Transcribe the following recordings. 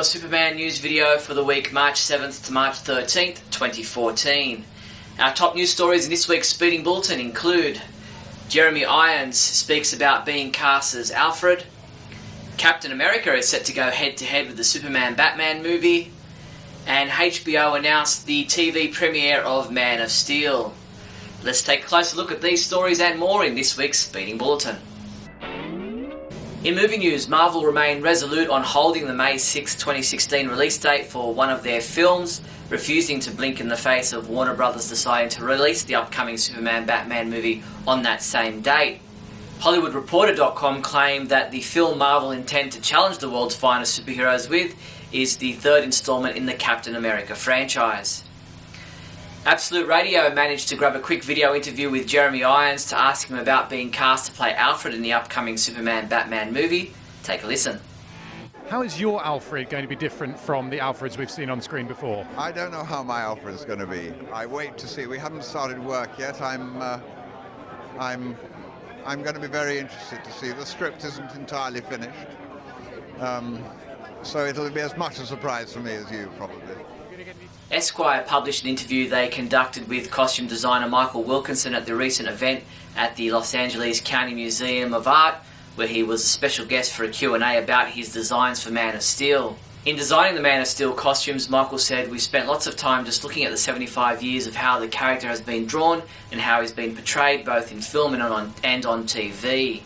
your Superman news video for the week March 7th to March 13th, 2014. Our top news stories in this week's Speeding Bulletin include Jeremy Irons speaks about being cast as Alfred, Captain America is set to go head-to-head with the Superman-Batman movie, and HBO announced the TV premiere of Man of Steel. Let's take a closer look at these stories and more in this week's Speeding Bulletin. In movie news, Marvel remain resolute on holding the May 6, 2016 release date for one of their films, refusing to blink in the face of Warner Brothers deciding to release the upcoming Superman-Batman movie on that same date. HollywoodReporter.com claimed that the film Marvel intend to challenge the world's finest superheroes with is the third installment in the Captain America franchise. Absolute Radio managed to grab a quick video interview with Jeremy Irons to ask him about being cast to play Alfred in the upcoming Superman-Batman movie. Take a listen. How is your Alfred going to be different from the Alfreds we've seen on screen before? I don't know how my Alfred's going to be. I wait to see. We haven't started work yet. I'm going to be very interested to see. The script isn't entirely finished, so it'll be as much a surprise for me as you, probably. Esquire published an interview they conducted with costume designer Michael Wilkinson at the recent event at the Los Angeles County Museum of Art, where he was a special guest for a Q&A about his designs for Man of Steel. In designing the Man of Steel costumes, Michael said, "We spent lots of time just looking at the 75 years of how the character has been drawn and how he's been portrayed both in film and on TV."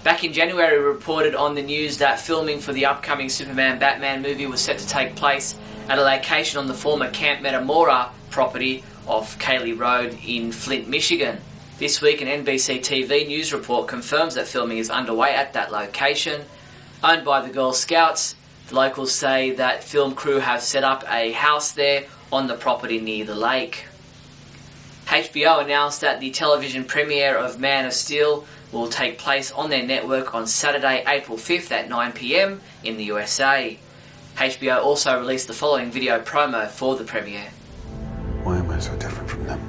Back in January, we reported on the news that filming for the upcoming Superman-Batman movie was set to take place at a location on the former Camp Metamora property off Cayley Road in Flint, Michigan. This week, an NBC TV news report confirms that filming is underway at that location. Owned by the Girl Scouts, the locals say that film crew have set up a house there on the property near the lake. HBO announced that the television premiere of Man of Steel will take place on their network on Saturday, April 5th at 9 p.m. in the USA. HBO also released the following video promo for the premiere. Why am I so different from them?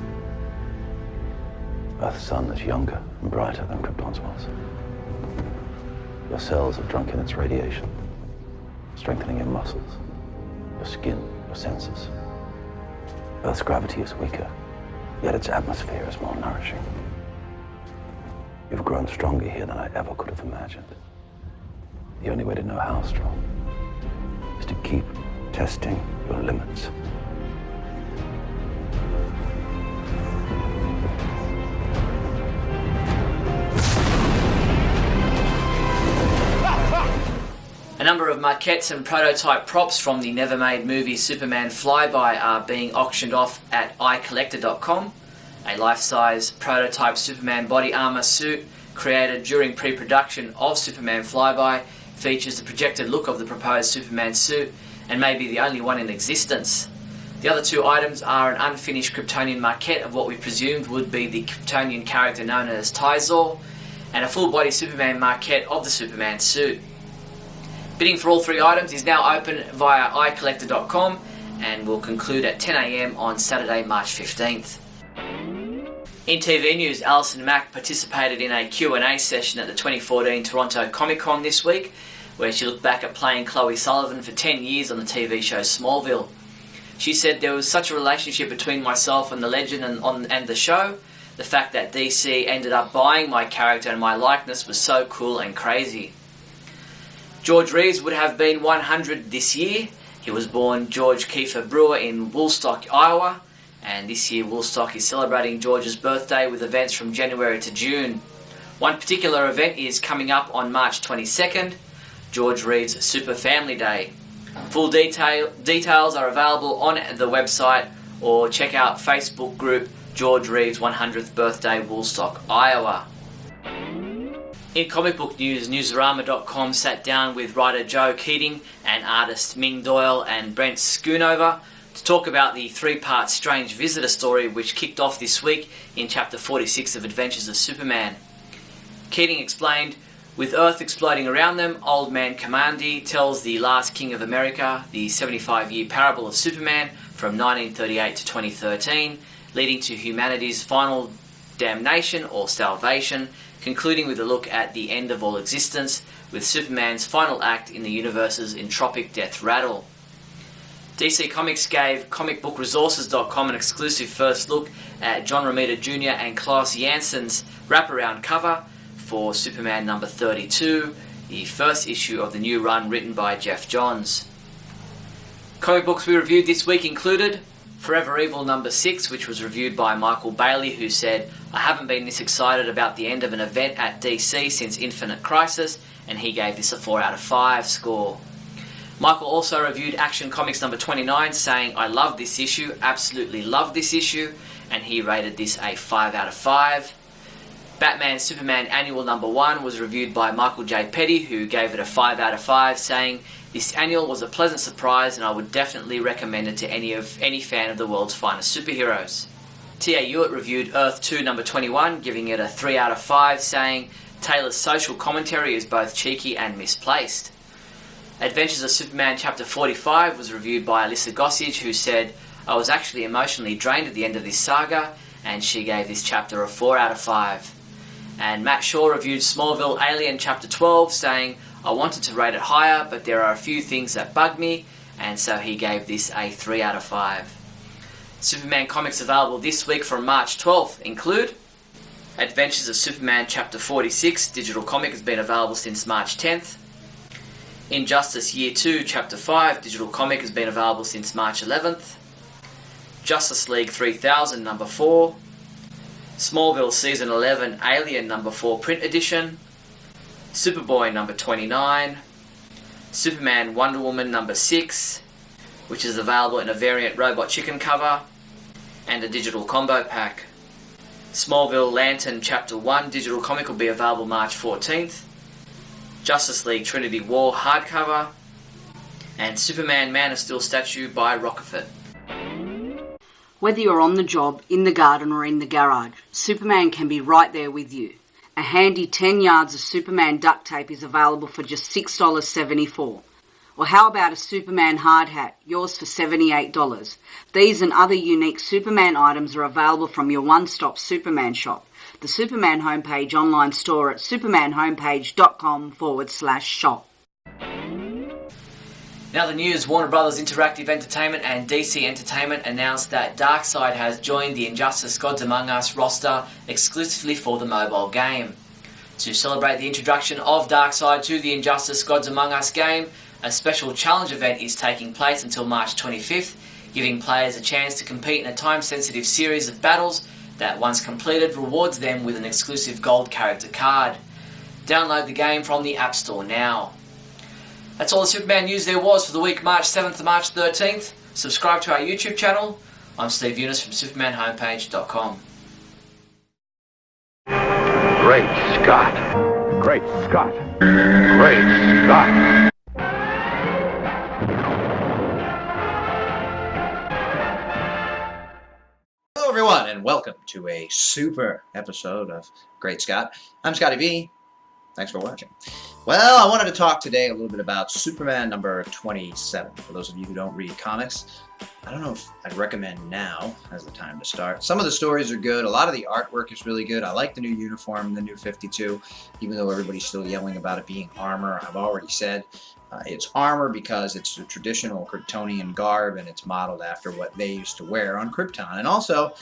Earth's sun is younger and brighter than Krypton's was. Your cells have drunk in its radiation, strengthening your muscles, your skin, your senses. Earth's gravity is weaker, yet its atmosphere is more nourishing. You've grown stronger here than I ever could have imagined. The only way to know how strong is to keep testing your limits. A number of maquettes and prototype props from the never-made movie Superman Flyby are being auctioned off at iCollector.com. A life-size prototype Superman body armor suit created during pre-production of Superman Flyby features the projected look of the proposed Superman suit and may be the only one in existence. The other two items are an unfinished Kryptonian maquette of what we presumed would be the Kryptonian character known as Tyzor, and a full-body Superman maquette of the Superman suit. Bidding for all three items is now open via iCollector.com and will conclude at 10 a.m. on Saturday, March 15th. In TV news, Alison Mack participated in a Q&A session at the 2014 Toronto Comic Con this week, where she looked back at playing Chloe Sullivan for 10 years on the TV show Smallville. She said, "There was such a relationship between myself and the legend and the show. The fact that DC ended up buying my character and my likeness was so cool and crazy." George Reeves would have been 100 this year. He was born George Kiefer Brewer in Woolstock, Iowa, and this year Woolstock is celebrating George's birthday with events from January to June. One particular event is coming up on March 22nd, George Reeves Super Family Day. Full details are available on the website, or check out Facebook group George Reeves 100th Birthday Woolstock, Iowa. In comic book news, Newsarama.com sat down with writer Joe Keating and artist Ming Doyle and Brent Schoonover to talk about the three-part Strange Visitor story which kicked off this week in Chapter 46 of Adventures of Superman. Keating explained, "With Earth exploding around them, Old Man Kamandi tells the last king of America the 75-year parable of Superman from 1938 to 2013, leading to humanity's final damnation or salvation, concluding with a look at the end of all existence with Superman's final act in the universe's entropic death rattle. DC Comics gave comicbookresources.com an exclusive first look at John Romita Jr. and Klaus Janssen's wraparound cover for Superman number 32, the first issue of the new run written by Jeff Johns. Comic books we reviewed this week included Forever Evil number 6, which was reviewed by Michael Bailey, who said, "I haven't been this excited about the end of an event at DC since Infinite Crisis," and he gave this a 4 out of 5 score. Michael also reviewed Action Comics number 29, saying, "I love this issue, absolutely love this issue," and he rated this a 5 out of 5. Batman Superman Annual number 1 was reviewed by Michael J. Petty, who gave it a 5 out of 5, saying, "This annual was a pleasant surprise and I would definitely recommend it to any fan of the world's finest superheroes." T.A. Hewitt reviewed Earth 2 number 21, giving it a 3 out of 5, saying, "Taylor's social commentary is both cheeky and misplaced." Adventures of Superman chapter 45 was reviewed by Alyssa Gossage, who said, "I was actually emotionally drained at the end of this saga," and she gave this chapter a 4 out of 5. And Matt Shaw reviewed Smallville Alien chapter 12, saying, "I wanted to rate it higher, but there are a few things that bug me," and so he gave this a 3 out of 5. Superman comics available this week from March 12th include Adventures of Superman chapter 46, digital comic has been available since March 10th. Injustice Year 2 chapter 5, digital comic has been available since March 11th. Justice League 3000 number 4. Smallville Season 11 Alien number 4 print edition. Superboy number 29. Superman Wonder Woman number 6, which is available in a variant Robot Chicken cover, and a digital combo pack. Smallville Lantern chapter 1 digital comic will be available March 14th. Justice League Trinity War hardcover, and Superman Man of Steel statue by Rockefort. Whether you're on the job, in the garden or in the garage, Superman can be right there with you. A handy 10 yards of Superman duct tape is available for just $6.74. Or how about a Superman hard hat, yours for $78? These and other unique Superman items are available from your one-stop Superman shop, the Superman homepage online store at supermanhomepage.com/shop. Now the news, Warner Brothers Interactive Entertainment and DC Entertainment announced that Darkseid has joined the Injustice Gods Among Us roster exclusively for the mobile game. To celebrate the introduction of Darkseid to the Injustice Gods Among Us game, a special challenge event is taking place until March 25th, giving players a chance to compete in a time-sensitive series of battles that, once completed, rewards them with an exclusive gold character card. Download the game from the App Store now. That's all the Superman news there was for the week March 7th to March 13th. Subscribe to our YouTube channel. I'm Steve Younis from supermanhomepage.com. Great Scott. Great Scott. Great Scott. Hello everyone and welcome to a super episode of Great Scott. I'm Scotty V. Thanks for watching. Well, I wanted to talk today a little bit about Superman number 27. For those of you who don't read comics, I don't know if I'd recommend now as the time to start. Some of the stories are good. A lot of the artwork is really good. I like the new uniform, the new 52, even though everybody's still yelling about it being armor. I've already said it's armor because it's a traditional Kryptonian garb and it's modeled after what they used to wear on Krypton. And also,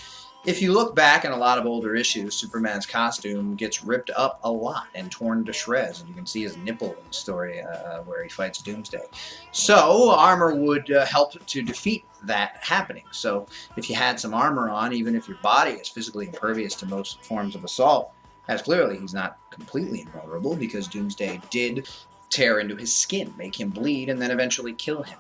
if you look back in a lot of older issues, Superman's costume gets ripped up a lot and torn to shreds, and you can see his nipple in the story where he fights Doomsday. So armor would help to defeat that happening. So if you had some armor on, even if your body is physically impervious to most forms of assault, as clearly he's not completely invulnerable because Doomsday did tear into his skin, make him bleed, and then eventually kill him.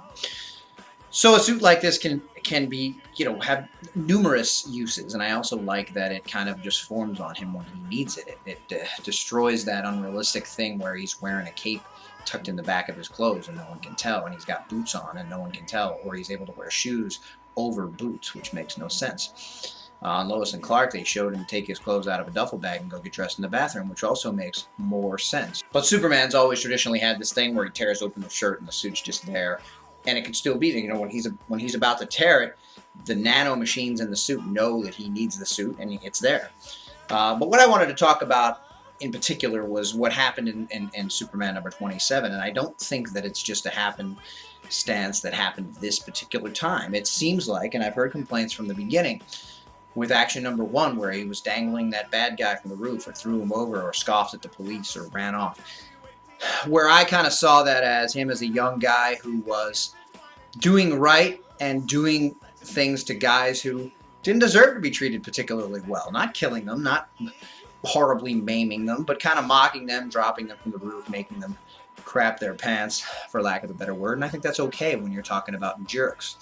So a suit like this can be, have numerous uses, and I also like that it kind of just forms on him when he needs it. It destroys that unrealistic thing where he's wearing a cape tucked in the back of his clothes and no one can tell, and he's got boots on and no one can tell, or he's able to wear shoes over boots, which makes no sense. On Lois and Clark, they showed him take his clothes out of a duffel bag and go get dressed in the bathroom, which also makes more sense. But Superman's always traditionally had this thing where he tears open the shirt and the suit's just there. And it can still be there. When he's about to tear it, the nano machines in the suit know that he needs the suit, and it's there. But what I wanted to talk about in particular was what happened in Superman number 27, and I don't think that it's just a happenstance that happened this particular time. It seems like, and I've heard complaints from the beginning, with action number 1, where he was dangling that bad guy from the roof or threw him over or scoffed at the police or ran off, where I kind of saw that as him as a young guy who was doing right and doing things to guys who didn't deserve to be treated particularly well. Not killing them, not horribly maiming them, but kind of mocking them, dropping them from the roof, making them crap their pants, for lack of a better word. And I think that's okay when you're talking about jerks.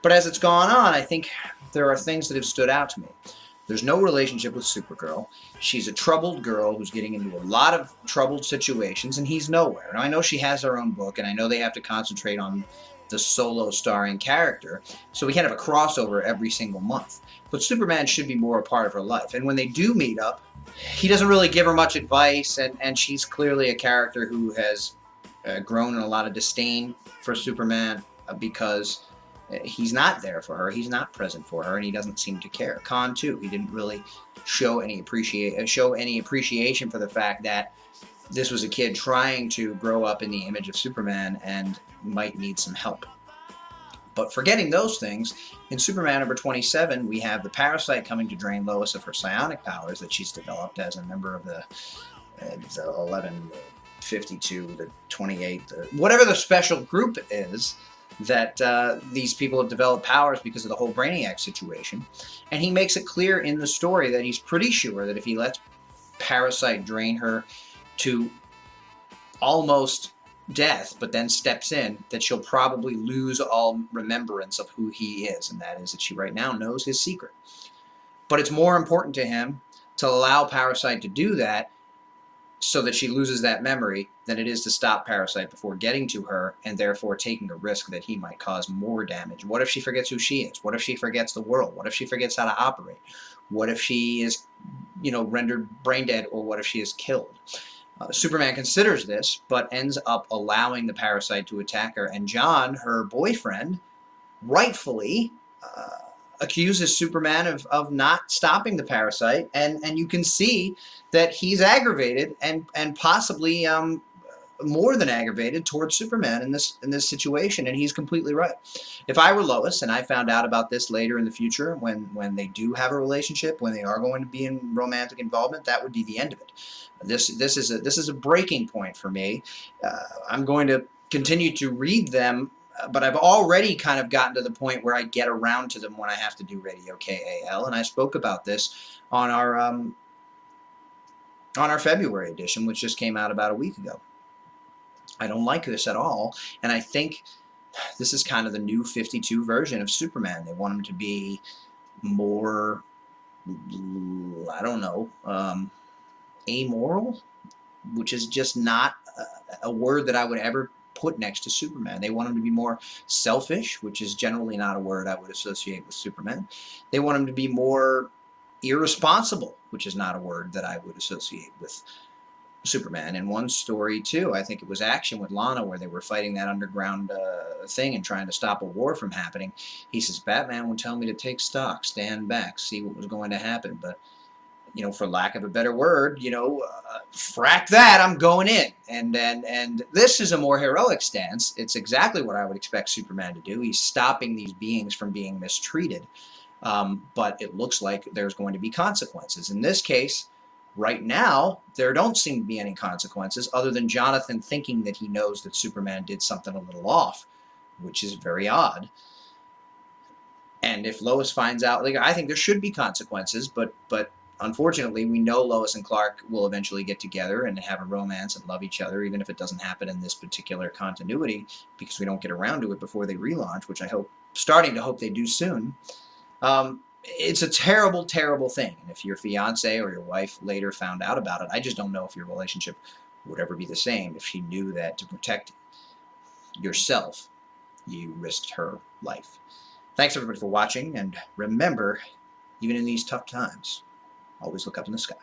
But as it's gone on, I think there are things that have stood out to me. There's no relationship with Supergirl. She's a troubled girl who's getting into a lot of troubled situations, and he's nowhere. Now, I know she has her own book, and I know they have to concentrate on the solo starring character, so we can't have a crossover every single month. But Superman should be more a part of her life. And when they do meet up, he doesn't really give her much advice, and she's clearly a character who has grown in a lot of disdain for Superman because he's not there for her, he's not present for her, and he doesn't seem to care. Khan too, he didn't really show any appreciation for the fact that this was a kid trying to grow up in the image of Superman and might need some help. But forgetting those things, in Superman number 27, we have the Parasite coming to drain Lois of her psionic powers that she's developed as a member of the 11, the 52, the 28, whatever the special group is that these people have developed powers because of the whole Brainiac situation. And he makes it clear in the story that he's pretty sure that if he lets Parasite drain her to almost death, but then steps in, that she'll probably lose all remembrance of who he is, and that is that she right now knows his secret. But it's more important to him to allow Parasite to do that so that she loses that memory than it is to stop Parasite before getting to her and therefore taking a risk that he might cause more damage. What if she forgets who she is? What if she forgets the world? What if she forgets how to operate? What if she is, rendered brain dead, or what if she is killed? Superman considers this, but ends up allowing the Parasite to attack her, and John, her boyfriend, rightfully accuses Superman of not stopping the Parasite, and you can see that he's aggravated and possibly more than aggravated towards Superman in this situation, and he's completely right. If I were Lois and I found out about this later in the future, when they do have a relationship, when they are going to be in romantic involvement, that would be the end of it. This is a breaking point for me. I'm going to continue to read them, but I've already kind of gotten to the point where I get around to them when I have to do Radio KAL, and I spoke about this on our February edition, which just came out about a week ago. I don't like this at all, and I think this is kind of the new 52 version of Superman. They want him to be more, I don't know, amoral, which is just not a word that I would ever put next to Superman. They want him to be more selfish, which is generally not a word I would associate with Superman. They want him to be more irresponsible, which is not a word that I would associate with Superman. In one story, too, I think it was Action with Lana, where they were fighting that underground thing and trying to stop a war from happening. He says, Batman would tell me to take stock, stand back, see what was going to happen, but for lack of a better word, frack that, I'm going in. And this is a more heroic stance. It's exactly what I would expect Superman to do. He's stopping these beings from being mistreated. But it looks like there's going to be consequences. In this case, right now, there don't seem to be any consequences other than Jonathan thinking that he knows that Superman did something a little off, which is very odd. And if Lois finds out, I think there should be consequences, but unfortunately, we know Lois and Clark will eventually get together and have a romance and love each other, even if it doesn't happen in this particular continuity, because we don't get around to it before they relaunch, which starting to hope they do soon. It's a terrible, terrible thing. And if your fiance or your wife later found out about it, I just don't know if your relationship would ever be the same if she knew that to protect yourself, you risked her life. Thanks, everybody, for watching. And remember, even in these tough times, always look up in the sky.